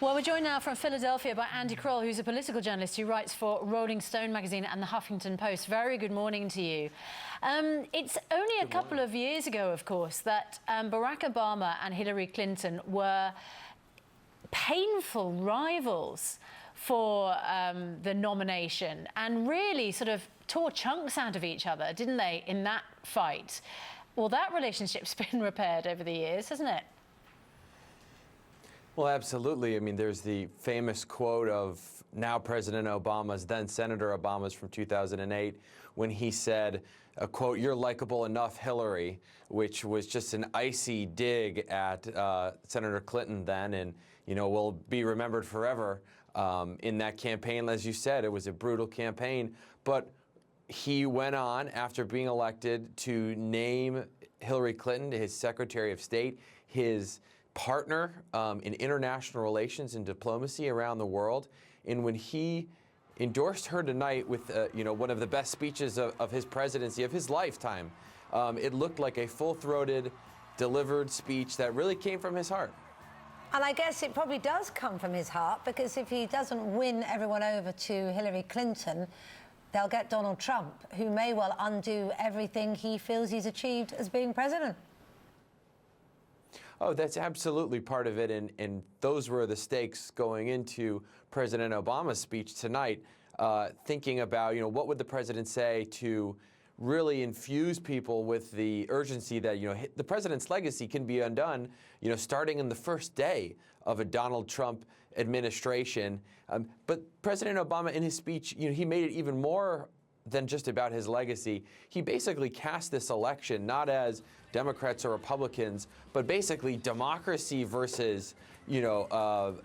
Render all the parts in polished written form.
Well, we're joined now from Philadelphia by Andy Kroll, who's a political journalist who writes for Rolling Stone magazine and the Huffington Post. Very good morning to you. It's only a couple of years ago, of course, that Barack Obama and Hillary Clinton were painful rivals for the nomination and really sort of tore chunks out of each other, didn't they, in that fight? Well, that relationship's been repaired over the years, hasn't it? Well, absolutely. I mean, there's the famous quote of now President Obama's, then Senator Obama's from 2008, when he said, quote, "You're likable enough, Hillary," which was just an icy dig at Senator Clinton then, and, you know, will be remembered forever in that campaign. As you said, it was a brutal campaign, but he went on, after being elected, to name Hillary Clinton his Secretary of State, his partner in international relations and diplomacy around the world. And when he endorsed her tonight with you know, one of the best speeches of his presidency, of his lifetime, it looked like a full-throated, delivered speech that really came from his heart. And I guess it probably does come from his heart, because if he doesn't win everyone over to Hillary Clinton, they'll get Donald Trump, who may well undo everything he feels he's achieved as being president. Oh, that's absolutely part of it, and those were the stakes going into President Obama's speech tonight, thinking about, you know, what would the president say to really infuse people with the urgency that, you know, the president's legacy can be undone, you know, starting in the first day of a Donald Trump administration. But President Obama, in his speech, you know, he made it even more than just about his legacy. He basically cast this election not as Democrats or Republicans, but basically democracy versus, you know,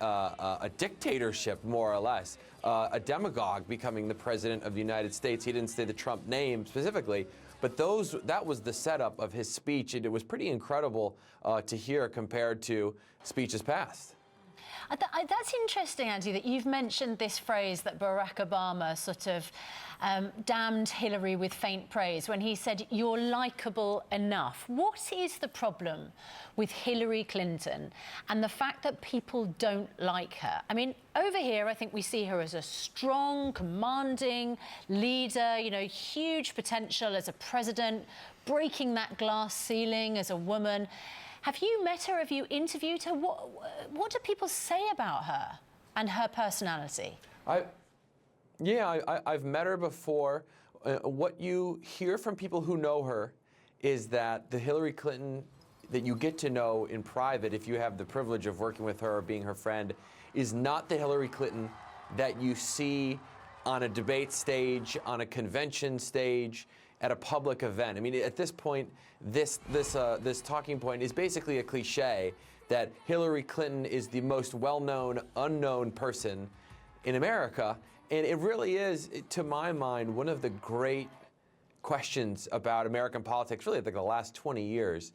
a dictatorship, more or less. A demagogue becoming the president of the United States. He didn't say the Trump name specifically, but that was the setup of his speech, and it was pretty incredible to hear compared to speeches past. That's interesting, Andy, that you've mentioned this phrase that Barack Obama sort of damned Hillary with faint praise when he said, "You're likable enough." What is the problem with Hillary Clinton and the fact that people don't like her? I mean, over here, I think we see her as a strong, commanding leader, you know, huge potential as a president, breaking that glass ceiling as a woman. Have you met her? Have you interviewed her? What do people say about her and her personality? I've met her before. What you hear from people who know her is that the Hillary Clinton that you get to know in private, if you have the privilege of working with her or being her friend, is not the Hillary Clinton that you see on a debate stage, on a convention stage, at a public event. I mean, at this point, this talking point is basically a cliche that Hillary Clinton is the most well-known, unknown person in America. And it really is, to my mind, one of the great questions about American politics, really, like the last 20 years,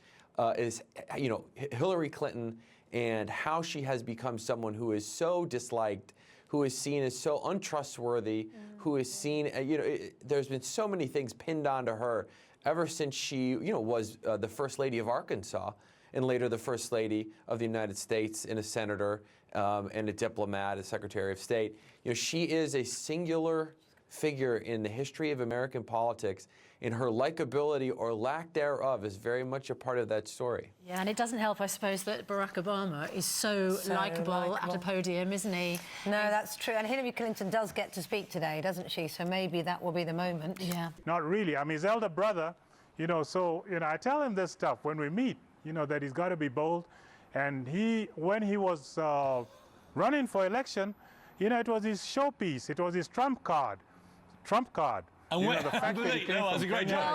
is, you know, Hillary Clinton and how she has become someone who is so disliked, who is seen as so untrustworthy, who is seen, you know, there's been so many things pinned onto her ever since she, you know, was the First Lady of Arkansas, and later the First Lady of the United States, and a senator, and a diplomat, a Secretary of State. You know, she is a singular figure in the history of American politics, and her likability or lack thereof is very much a part of that story. Yeah, and it doesn't help, I suppose, that Barack Obama is so likable at a podium, isn't he? No, that's true. And Hillary Clinton does get to speak today, doesn't she? So maybe that will be the moment. Yeah. Not really. I'm his elder brother, you know, so, you know, I tell him this stuff when we meet, you know, that he's got to be bold. And when he was running for election, you know, it was his showpiece. It was his trump card. And you know, the fact that he came from Kenya,